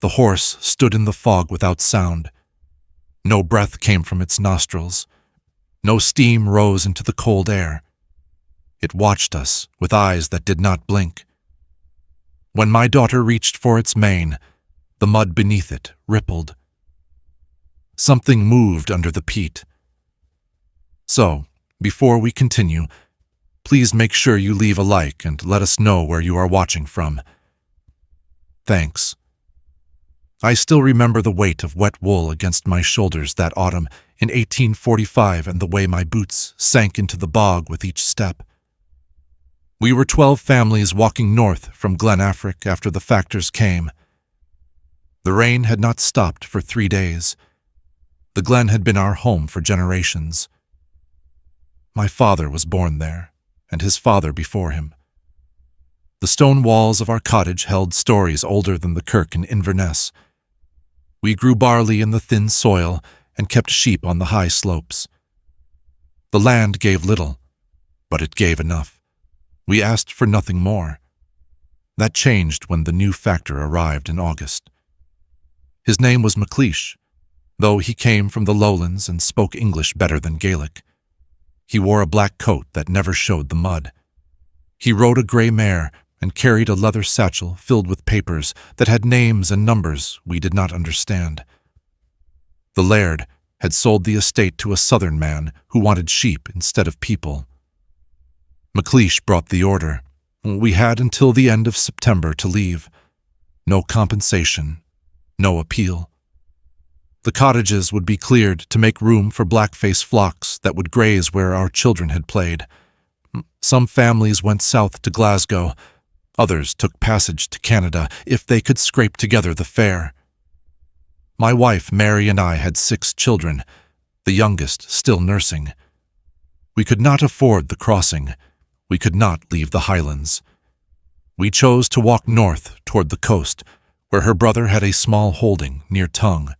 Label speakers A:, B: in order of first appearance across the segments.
A: The horse stood in the fog without sound. No breath came from its nostrils. No steam rose into the cold air. It watched us with eyes that did not blink. When my daughter reached for its mane, the mud beneath it rippled. Something moved under the peat. So, before we continue, please make sure you leave a like and let us know where you are watching from. Thanks. I still remember the weight of wet wool against my shoulders that autumn in 1845 and the way my boots sank into the bog with each step. We were 12 families walking north from Glen Affric after the factors came. The rain had not stopped for 3 days. The glen had been our home for generations. My father was born there, and his father before him. The stone walls of our cottage held stories older than the kirk in Inverness. We grew barley in the thin soil and kept sheep on the high slopes. The land gave little, but it gave enough. We asked for nothing more. That changed when the new factor arrived in August. His name was MacLeish, though he came from the lowlands and spoke English better than Gaelic. He wore a black coat that never showed the mud. He rode a grey mare and carried a leather satchel filled with papers that had names and numbers we did not understand. The laird had sold the estate to a southern man who wanted sheep instead of people. MacLeish brought the order. We had until the end of September to leave. No compensation, no appeal. The cottages would be cleared to make room for blackface flocks that would graze where our children had played. Some families went south to Glasgow. Others took passage to Canada if they could scrape together the fare. My wife, Mary, and I had 6 children, the youngest still nursing. We could not afford the crossing. We could not leave the Highlands. We chose to walk north toward the coast, where her brother had a small holding near Tongue.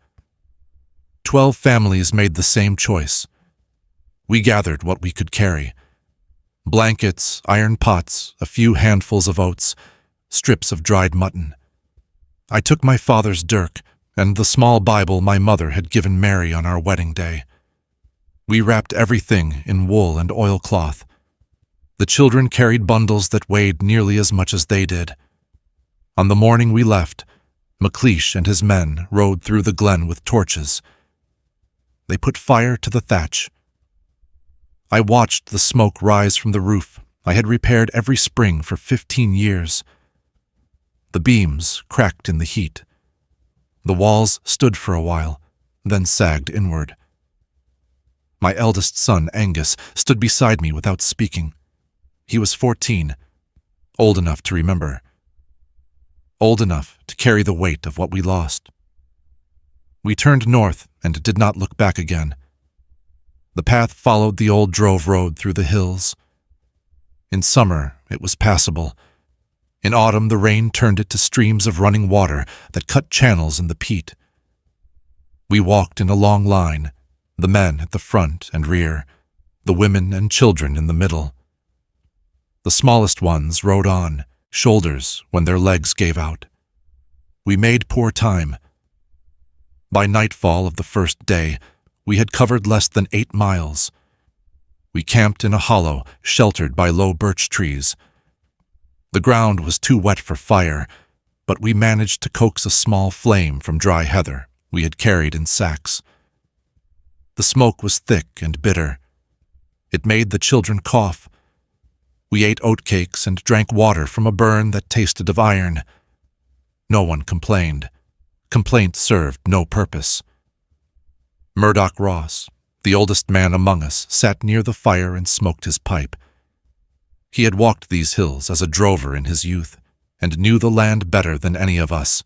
A: 12 families made the same choice. We gathered what we could carry: blankets, iron pots, a few handfuls of oats, strips of dried mutton. I took my father's dirk and the small Bible my mother had given Mary on our wedding day. We wrapped everything in wool and oilcloth. The children carried bundles that weighed nearly as much as they did. On the morning we left, MacLeish and his men rode through the glen with torches. They put fire to the thatch. I watched the smoke rise from the roof I had repaired every spring for 15 years. The beams cracked in the heat. The walls stood for a while, then sagged inward. My eldest son, Angus, stood beside me without speaking. He was 14, old enough to remember, old enough to carry the weight of what we lost. We turned north and did not look back again. The path followed the old drove road through the hills. In summer, it was passable. In autumn, the rain turned it to streams of running water that cut channels in the peat. We walked in a long line, the men at the front and rear, the women and children in the middle. The smallest ones rode on, shoulders when their legs gave out. We made poor time. By nightfall of the first day, we had covered less than 8 miles. We camped in a hollow, sheltered by low birch trees. The ground was too wet for fire, but we managed to coax a small flame from dry heather we had carried in sacks. The smoke was thick and bitter. It made the children cough. We ate oatcakes and drank water from a burn that tasted of iron. No one complained. Complaint served no purpose. Murdoch Ross, the oldest man among us, sat near the fire and smoked his pipe. He had walked these hills as a drover in his youth, and knew the land better than any of us.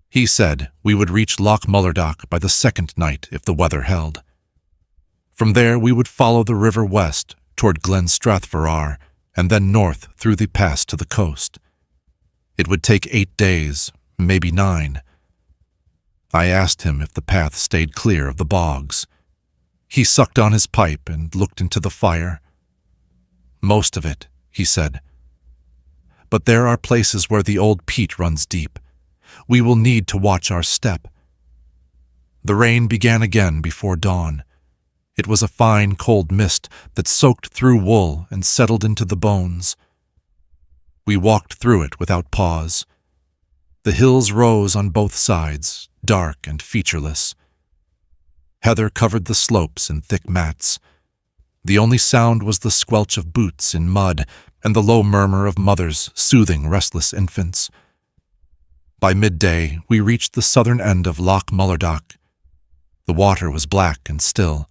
A: He said we would reach Loch Mullerdock by the 2nd night if the weather held. From there we would follow the river west toward Glen Strathfarrar, and then north through the pass to the coast. It would take 8 days, maybe 9. I asked him if the path stayed clear of the bogs. He sucked on his pipe and looked into the fire. Most of it, he said. But there are places where the old peat runs deep, We will need to watch our step. The rain began again before dawn. It was a fine, cold mist that soaked through wool and settled into the bones. We walked through it without pause. The hills rose on both sides, dark and featureless. Heather covered the slopes in thick mats. The only sound was the squelch of boots in mud and the low murmur of mothers soothing restless infants. By midday, we reached the southern end of Loch Mullerdock. The water was black and still.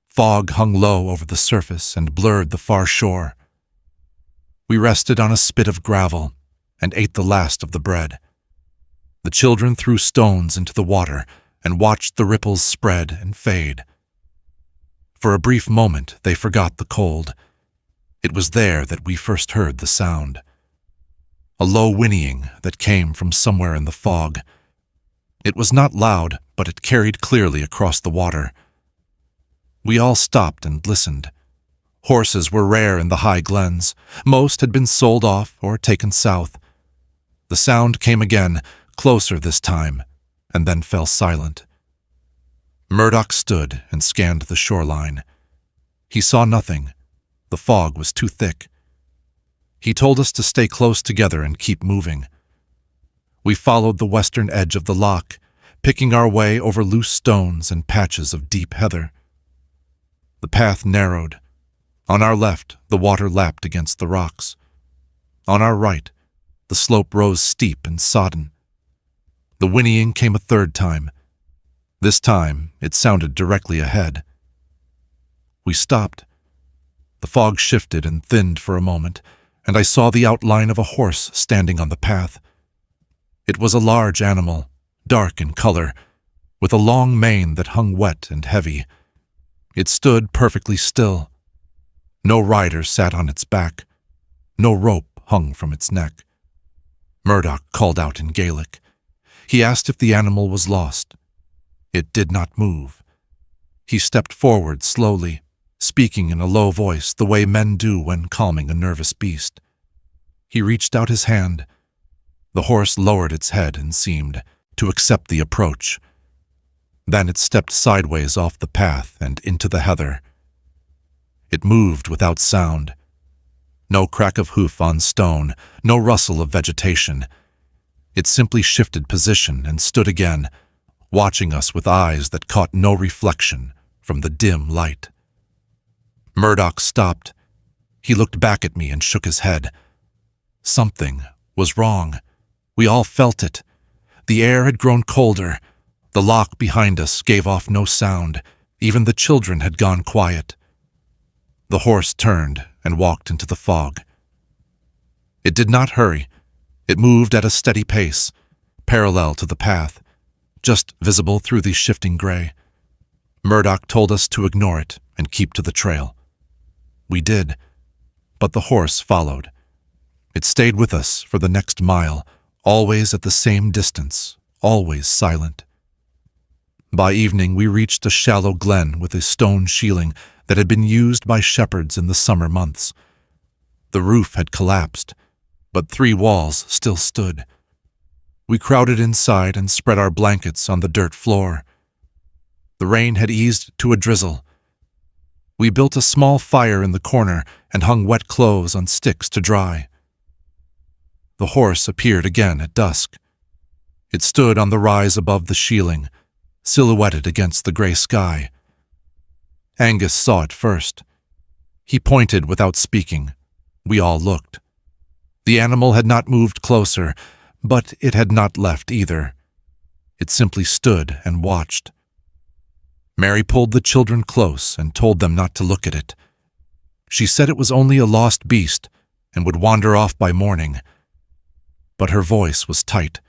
A: Fog hung low over the surface and blurred the far shore. We rested on a spit of gravel and ate the last of the bread. The children threw stones into the water and watched the ripples spread and fade. For a brief moment, they forgot the cold. It was there that we first heard the sound. A low whinnying that came from somewhere in the fog. It was not loud, but it carried clearly across the water. We all stopped and listened. Horses were rare in the high glens. Most had been sold off or taken south. The sound came again, closer this time, and then fell silent. Murdoch stood and scanned the shoreline. He saw nothing. The fog was too thick. He told us to stay close together and keep moving. We followed the western edge of the loch, picking our way over loose stones and patches of deep heather. The path narrowed. On our left, the water lapped against the rocks. On our right, the slope rose steep and sodden. The whinnying came a third time. This time, it sounded directly ahead. We stopped. The fog shifted and thinned for a moment, and I saw the outline of a horse standing on the path. It was a large animal, dark in color, with a long mane that hung wet and heavy. It stood perfectly still. No rider sat on its back. No rope hung from its neck. Murdoch called out in Gaelic. He asked if the animal was lost. It did not move. He stepped forward slowly, speaking in a low voice the way men do when calming a nervous beast. He reached out his hand. The horse lowered its head and seemed to accept the approach. Then it stepped sideways off the path and into the heather. It moved without sound. No crack of hoof on stone, no rustle of vegetation. It simply shifted position and stood again, watching us with eyes that caught no reflection from the dim light. Murdoch stopped. He looked back at me and shook his head. Something was wrong. We all felt it. The air had grown colder. The loch behind us gave off no sound. Even the children had gone quiet. The horse turned and walked into the fog. It did not hurry. It moved at a steady pace, parallel to the path, just visible through the shifting gray. Murdoch told us to ignore it and keep to the trail. We did, but the horse followed. It stayed with us for the next mile, always at the same distance, always silent. By evening, we reached a shallow glen with a stone shieling that had been used by shepherds in the summer months. The roof had collapsed, but 3 walls still stood. We crowded inside and spread our blankets on the dirt floor. The rain had eased to a drizzle. We built a small fire in the corner and hung wet clothes on sticks to dry. The horse appeared again at dusk. It stood on the rise above the shieling, silhouetted against the gray sky. Angus saw it first. He pointed without speaking. We all looked. The animal had not moved closer, but it had not left either. It simply stood and watched. Mary pulled the children close and told them not to look at it. She said it was only a lost beast and would wander off by morning. But her voice was tight,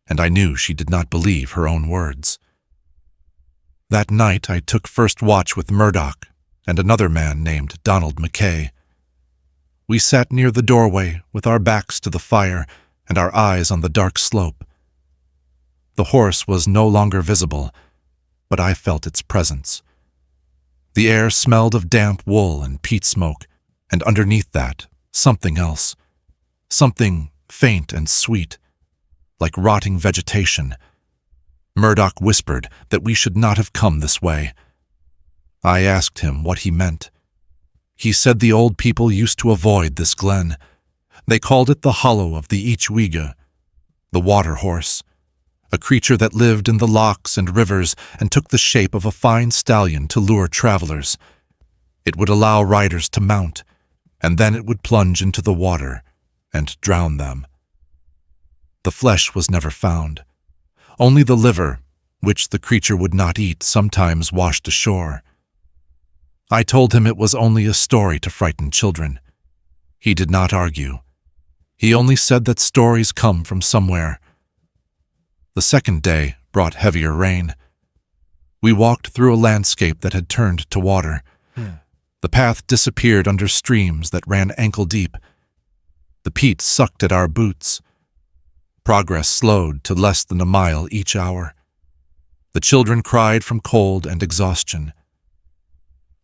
A: and I knew she did not believe her own words. That night I took first watch with Murdoch and another man named Donald McKay. We sat near the doorway with our backs to the fire and our eyes on the dark slope. The horse was no longer visible, but I felt its presence. The air smelled of damp wool and peat smoke, and underneath that, something else. Something faint and sweet. like rotting vegetation. Murdoch whispered that we should not have come this way. I asked him what he meant. He said the old people used to avoid this glen. They called it the hollow of the each-uisge, the water horse, a creature that lived in the lochs and rivers and took the shape of a fine stallion to lure travelers. It would allow riders to mount, and then it would plunge into the water and drown them. The flesh was never found. Only the liver, which the creature would not eat, sometimes washed ashore. I told him it was only a story to frighten children. He did not argue. He only said that stories come from somewhere. The second day brought heavier rain. We walked through a landscape that had turned to water. The path disappeared under streams that ran ankle-deep. The peat sucked at our boots. Progress slowed to less than a mile each hour. The children cried from cold and exhaustion.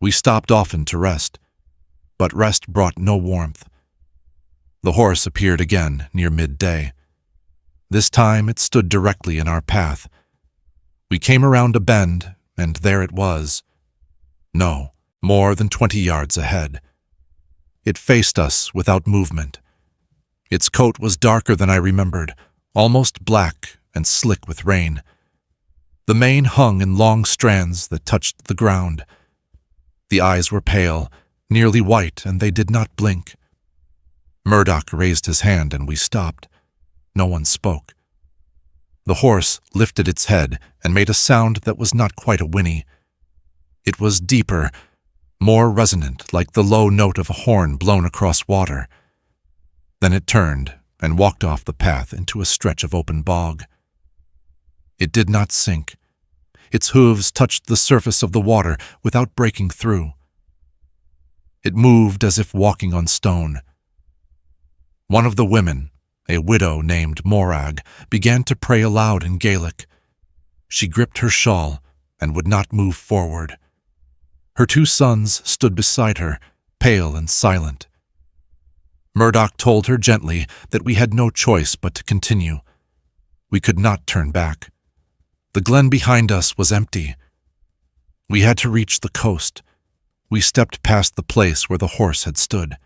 A: We stopped often to rest, but rest brought no warmth. The horse appeared again near midday. This time it stood directly in our path. We came around a bend, and there it was. No, more than 20 yards ahead. It faced us without movement. Its coat was darker than I remembered, almost black and slick with rain. The mane hung in long strands that touched the ground. The eyes were pale, nearly white, and they did not blink. Murdoch raised his hand and we stopped. No one spoke. The horse lifted its head and made a sound that was not quite a whinny. It was deeper, more resonant, like the low note of a horn blown across water. Then it turned and walked off the path into a stretch of open bog. It did not sink. Its hooves touched the surface of the water without breaking through. It moved as if walking on stone. One of the women, a widow named Morag, began to pray aloud in Gaelic. She gripped her shawl and would not move forward. Her 2 sons stood beside her, pale and silent. Murdoch told her gently that we had no choice but to continue. We could not turn back. The glen behind us was empty. We had to reach the coast. We stepped past the place where the horse had stood.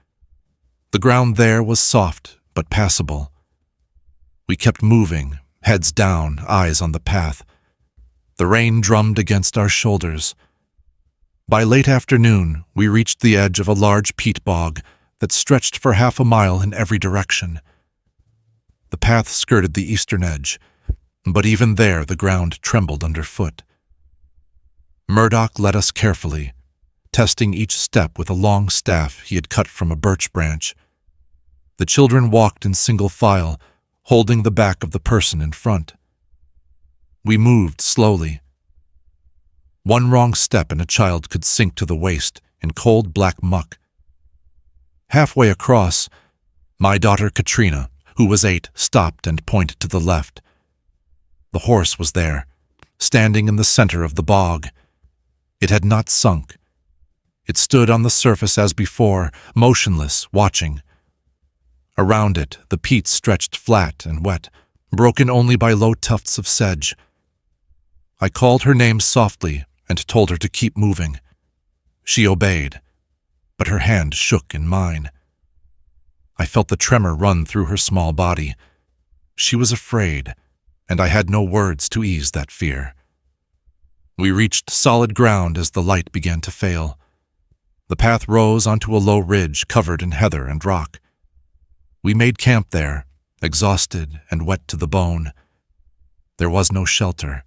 A: The ground there was soft but passable. We kept moving, heads down, eyes on the path. The rain drummed against our shoulders. By late afternoon, we reached the edge of a large peat bog that stretched for half a mile in every direction. The path skirted the eastern edge, but even there the ground trembled underfoot. Murdoch led us carefully, testing each step with a long staff he had cut from a birch branch. The children walked in single file, holding the back of the person in front. We moved slowly. One wrong step and a child could sink to the waist in cold black muck. Halfway across, my daughter Katrina, who was 8, stopped and pointed to the left. The horse was there, standing in the center of the bog. It had not sunk. It stood on the surface as before, motionless, watching. Around it, the peat stretched flat and wet, broken only by low tufts of sedge. I called her name softly and told her to keep moving. She obeyed, but her hand shook in mine. I felt the tremor run through her small body. She was afraid, and I had no words to ease that fear. We reached solid ground as the light began to fail. The path rose onto a low ridge covered in heather and rock. We made camp there, exhausted and wet to the bone. There was no shelter.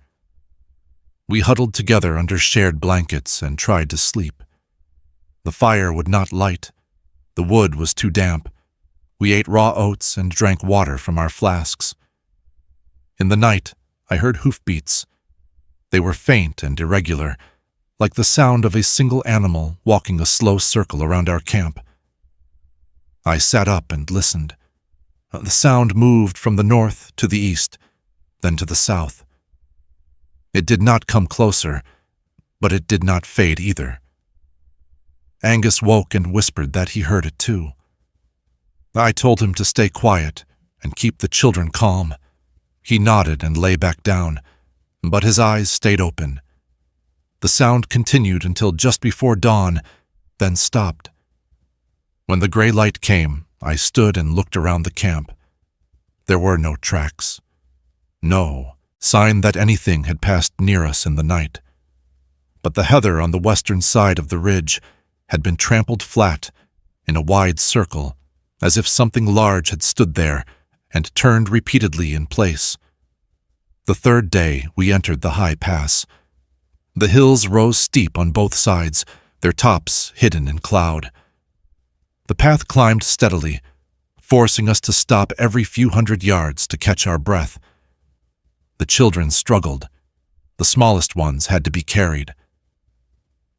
A: We huddled together under shared blankets and tried to sleep. The fire would not light. The wood was too damp. We ate raw oats and drank water from our flasks. In the night, I heard hoofbeats. They were faint and irregular, like the sound of a single animal walking a slow circle around our camp. I sat up and listened. The sound moved from the north to the east, then to the south. It did not come closer, but it did not fade either. Angus woke and whispered that he heard it too. I told him to stay quiet and keep the children calm. He nodded and lay back down, but his eyes stayed open. The sound continued until just before dawn, then stopped. When the gray light came, I stood and looked around the camp. There were no tracks. No sign that anything had passed near us in the night. But the heather on the western side of the ridge had been trampled flat in a wide circle, as if something large had stood there and turned repeatedly in place. The third day we entered the high pass. The hills rose steep on both sides, their tops hidden in cloud. The path climbed steadily, forcing us to stop every few hundred yards to catch our breath. The children struggled. The smallest ones had to be carried.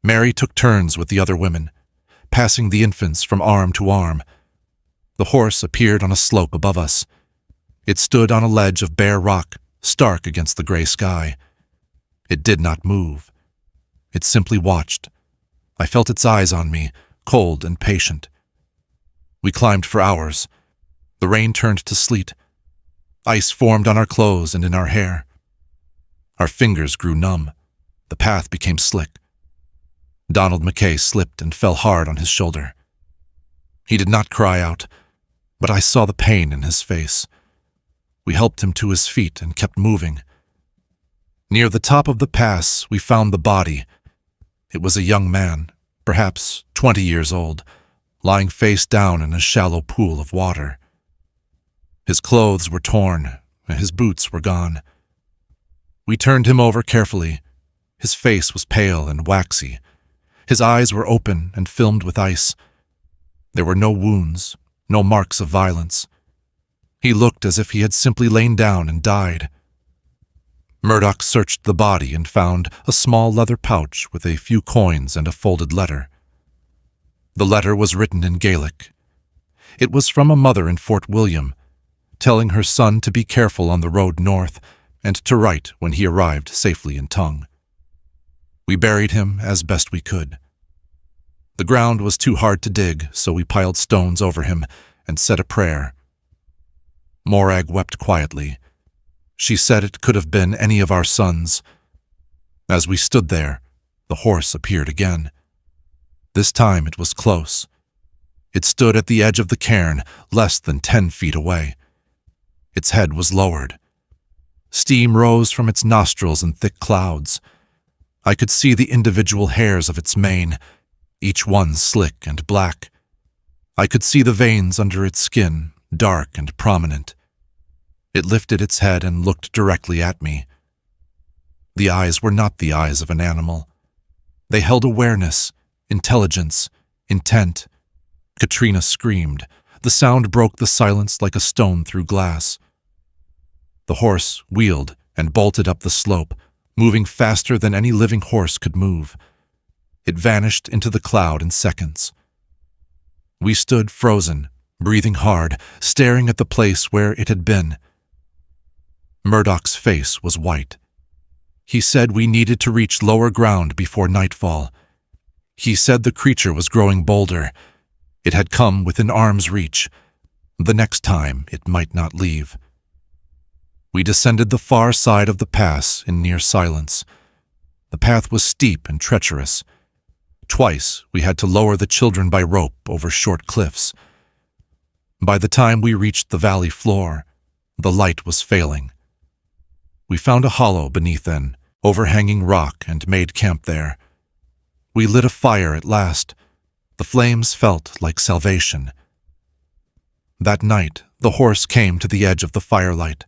A: Mary took turns with the other women, passing the infants from arm to arm. The horse appeared on a slope above us. It stood on a ledge of bare rock, stark against the gray sky. It did not move. It simply watched. I felt its eyes on me, cold and patient. We climbed for hours. The rain turned to sleet. Ice formed on our clothes and in our hair. Our fingers grew numb. The path became slick. Donald McKay slipped and fell hard on his shoulder. He did not cry out, but I saw the pain in his face. We helped him to his feet and kept moving. Near the top of the pass, we found the body. It was a young man, perhaps 20 years old, lying face down in a shallow pool of water. His clothes were torn, and his boots were gone. We turned him over carefully. His face was pale and waxy. His eyes were open and filmed with ice. There were no wounds, no marks of violence. He looked as if he had simply lain down and died. Murdoch searched the body and found a small leather pouch with a few coins and a folded letter. The letter was written in Gaelic. It was from a mother in Fort William, telling her son to be careful on the road north and to write when he arrived safely in Tongue. We buried him as best we could. The ground was too hard to dig, so we piled stones over him and said a prayer. Morag wept quietly. She said it could have been any of our sons. As we stood there, the horse appeared again. This time it was close. It stood at the edge of the cairn, less than 10 feet away. Its head was lowered. Steam rose from its nostrils in thick clouds. I could see the individual hairs of its mane, each one slick and black. I could see the veins under its skin, dark and prominent. It lifted its head and looked directly at me. The eyes were not the eyes of an animal. They held awareness, intelligence, intent. Katrina screamed. The sound broke the silence like a stone through glass. The horse wheeled and bolted up the slope, moving faster than any living horse could move. It vanished into the cloud in seconds. We stood frozen, breathing hard, staring at the place where it had been. Murdoch's face was white. He said we needed to reach lower ground before nightfall. He said the creature was growing bolder. It had come within arm's reach. The next time it might not leave. We descended the far side of the pass in near silence. The path was steep and treacherous. Twice we had to lower the children by rope over short cliffs. By the time we reached the valley floor, the light was failing. We found a hollow beneath an overhanging rock and made camp there. We lit a fire at last. The flames felt like salvation. That night, the horse came to the edge of the firelight.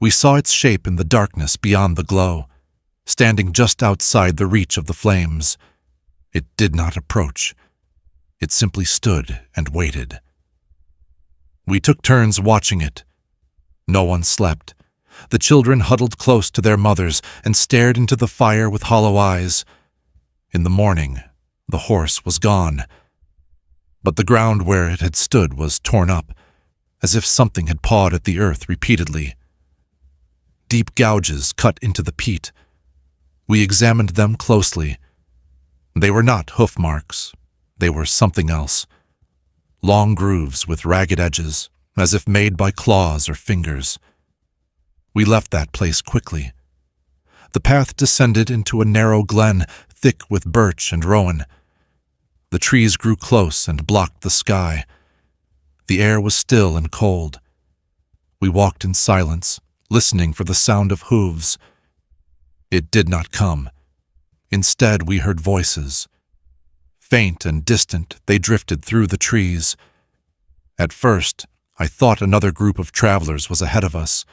A: We saw its shape in the darkness beyond the glow, standing just outside the reach of the flames. It did not approach. It simply stood and waited. We took turns watching it. No one slept. The children huddled close to their mothers and stared into the fire with hollow eyes. In the morning, the horse was gone. But the ground where it had stood was torn up, as if something had pawed at the earth repeatedly. Deep gouges cut into the peat. We examined them closely. They were not hoof marks. They were something else. Long grooves with ragged edges, as if made by claws or fingers. We left that place quickly. The path descended into a narrow glen, thick with birch and rowan. The trees grew close and blocked the sky. The air was still and cold. We walked in silence, listening for the sound of hooves. It did not come. Instead, we heard voices. Faint and distant, they drifted through the trees. At first, I thought another group of travelers was ahead of us.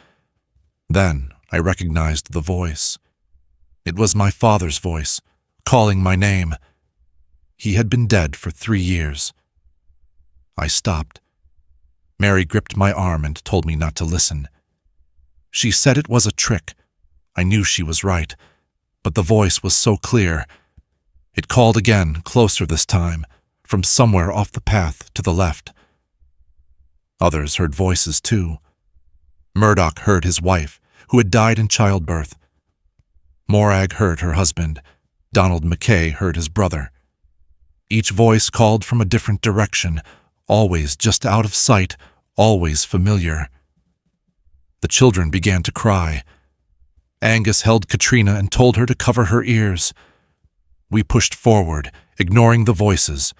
A: Then, I recognized the voice. It was my father's voice, calling my name. He had been dead for 3 years. I stopped. Mary gripped my arm and told me not to listen. She said it was a trick. I knew she was right, but the voice was so clear. It called again, closer this time, from somewhere off the path to the left. Others heard voices too. Murdoch heard his wife, who had died in childbirth. Morag heard her husband. Donald McKay heard his brother. Each voice called from a different direction, always just out of sight, always familiar. The children began to cry. Angus held Katrina and told her to cover her ears. We pushed forward, ignoring the voices,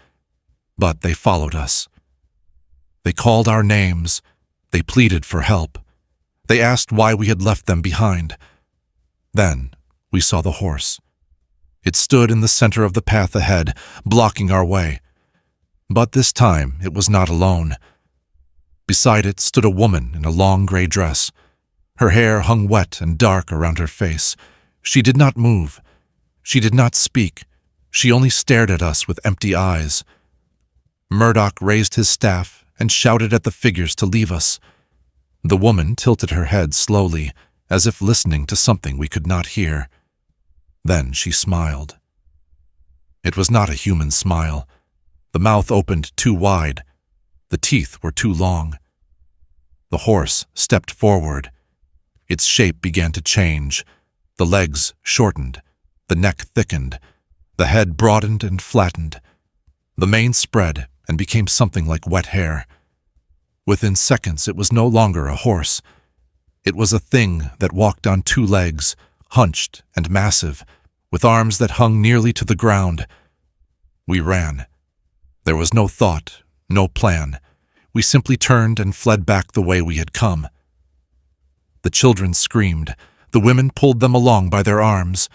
A: but they followed us. They called our names. They pleaded for help. They asked why we had left them behind. Then we saw the horse. It stood in the center of the path ahead, blocking our way. But this time it was not alone. Beside it stood a woman in a long gray dress. Her hair hung wet and dark around her face. She did not move. She did not speak. She only stared at us with empty eyes. Murdoch raised his staff and shouted at the figures to leave us. The woman tilted her head slowly, as if listening to something we could not hear. Then she smiled. It was not a human smile. The mouth opened too wide. The teeth were too long. The horse stepped forward. Its shape began to change. The legs shortened. The neck thickened. The head broadened and flattened. The mane spread and became something like wet hair. Within seconds, it was no longer a horse. It was a thing that walked on 2 legs, hunched and massive, with arms that hung nearly to the ground. We ran. There was no thought, no plan. We simply turned and fled back the way we had come. The children screamed. The women pulled them along by their arms.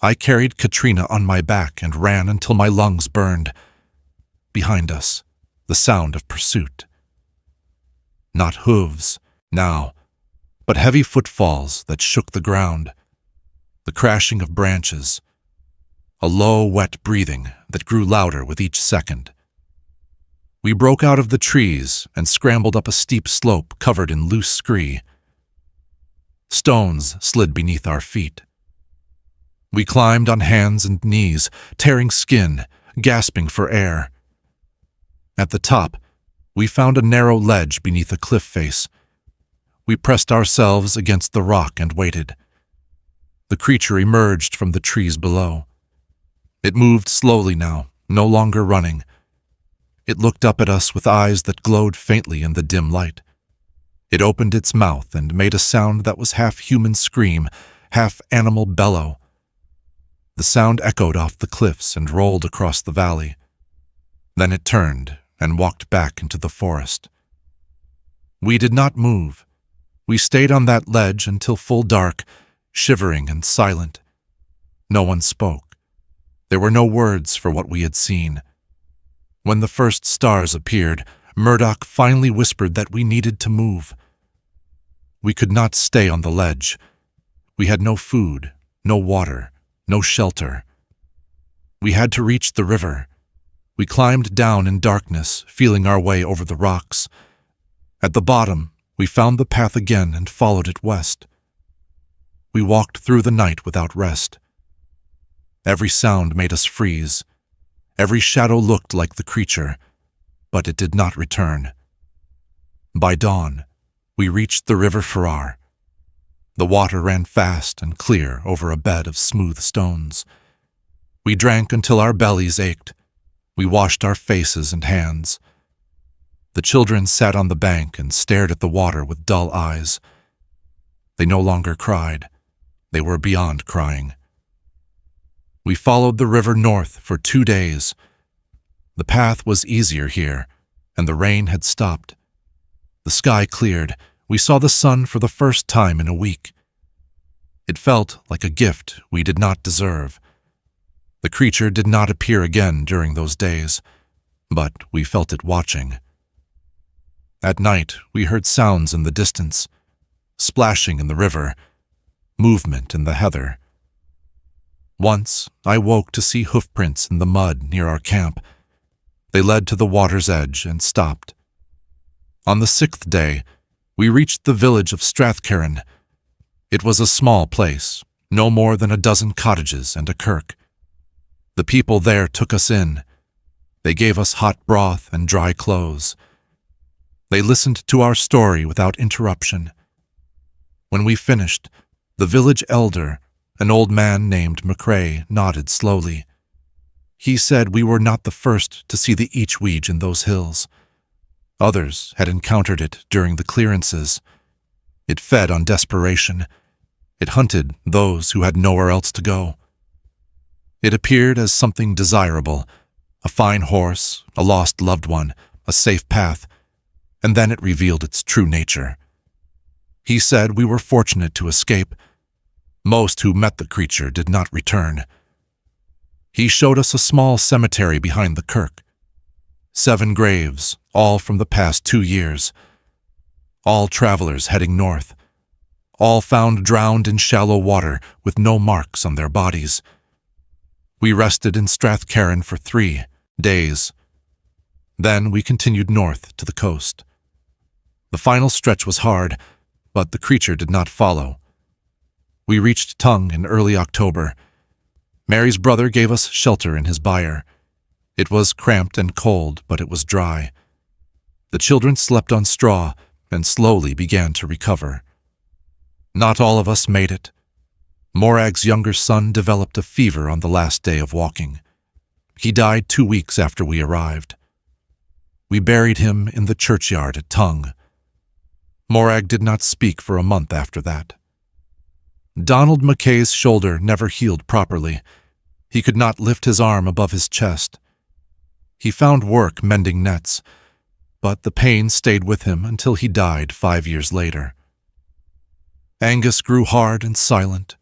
A: I carried Katrina on my back and ran until my lungs burned. Behind us, the sound of pursuit. Not hooves, now, but heavy footfalls that shook the ground. The crashing of branches. A low, wet breathing that grew louder with each second. We broke out of the trees and scrambled up a steep slope covered in loose scree. Stones slid beneath our feet. We climbed on hands and knees, tearing skin, gasping for air. At the top, we found a narrow ledge beneath a cliff face. We pressed ourselves against the rock and waited. The creature emerged from the trees below. It moved slowly now, no longer running. It looked up at us with eyes that glowed faintly in the dim light. It opened its mouth and made a sound that was half human scream, half animal bellow. The sound echoed off the cliffs and rolled across the valley. Then it turned and walked back into the forest. We did not move. We stayed on that ledge until full dark, shivering and silent. No one spoke. There were no words for what we had seen. When the first stars appeared, Murdoch finally whispered that we needed to move. We could not stay on the ledge. We had no food, no water, no shelter. We had to reach the river. We climbed down in darkness, feeling our way over the rocks. At the bottom, we found the path again and followed it west. We walked through the night without rest. Every sound made us freeze. Every shadow looked like the creature, but it did not return. By dawn, we reached the River Farrar. The water ran fast and clear over a bed of smooth stones. We drank until our bellies ached. We washed our faces and hands. The children sat on the bank and stared at the water with dull eyes. They no longer cried. They were beyond crying. We followed the river north for 2 days. The path was easier here, and the rain had stopped. The sky cleared. We saw the sun for the first time in a week. It felt like a gift we did not deserve. The creature did not appear again during those days, but we felt it watching. At night, we heard sounds in the distance, splashing in the river, movement in the heather. Once, I woke to see hoofprints in the mud near our camp. They led to the water's edge and stopped. On the 6th day, we reached the village of Strathcairn. It was a small place, no more than a dozen cottages and a kirk. The people there took us in. They gave us hot broth and dry clothes. They listened to our story without interruption. When we finished, the village elder, an old man named McRae, nodded slowly. He said we were not the first to see the each-uisge in those hills. Others had encountered it during the clearances. It fed on desperation. It hunted those who had nowhere else to go. It appeared as something desirable, a fine horse, a lost loved one, a safe path, and then it revealed its true nature. He said we were fortunate to escape. Most who met the creature did not return. He showed us a small cemetery behind the kirk. 7 graves, all from the past 2 years. All travelers heading north. All found drowned in shallow water with no marks on their bodies. We rested in Strathcairn for 3 days. Then we continued north to the coast. The final stretch was hard, but the creature did not follow. We reached Tongue in early October. Mary's brother gave us shelter in his byre. It was cramped and cold, but it was dry. The children slept on straw and slowly began to recover. Not all of us made it. Morag's younger son developed a fever on the last day of walking. He died 2 weeks after we arrived. We buried him in the churchyard at Tongue. Morag did not speak for a month after that. Donald McKay's shoulder never healed properly. He could not lift his arm above his chest. He found work mending nets, but the pain stayed with him until he died 5 years later. Angus grew hard and silent.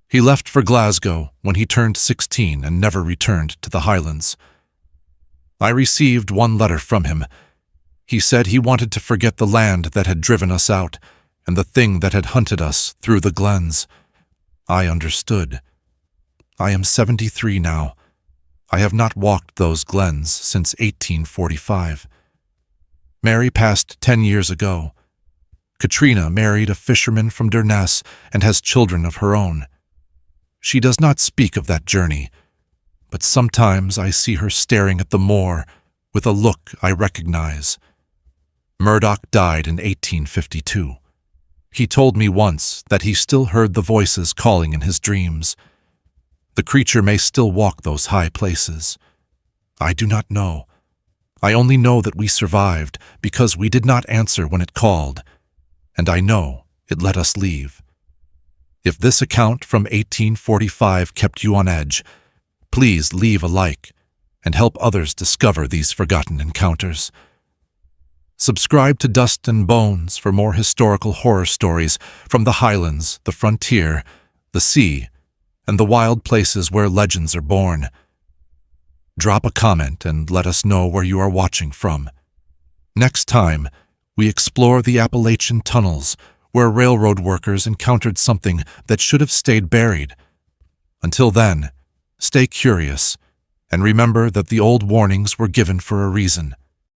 A: He left for Glasgow when he turned 16 and never returned to the Highlands. I received 1 letter from him. He said he wanted to forget the land that had driven us out and the thing that had hunted us through the glens. I understood. I am 73 now. I have not walked those glens since 1845. Mary passed 10 years ago. Katrina married a fisherman from Durness and has children of her own. She does not speak of that journey, but sometimes I see her staring at the moor with a look I recognize. Murdoch died in 1852. He told me once that he still heard the voices calling in his dreams. The creature may still walk those high places. I do not know. I only know that we survived because we did not answer when it called, and I know it let us leave. If this account from 1845 kept you on edge, please leave a like and help others discover these forgotten encounters. Subscribe to Dust and Bones for more historical horror stories from the Highlands, the frontier, the sea, and the wild places where legends are born. Drop a comment and let us know where you are watching from. Next time, we explore the Appalachian tunnels, where railroad workers encountered something that should have stayed buried. Until then, stay curious, and remember that the old warnings were given for a reason.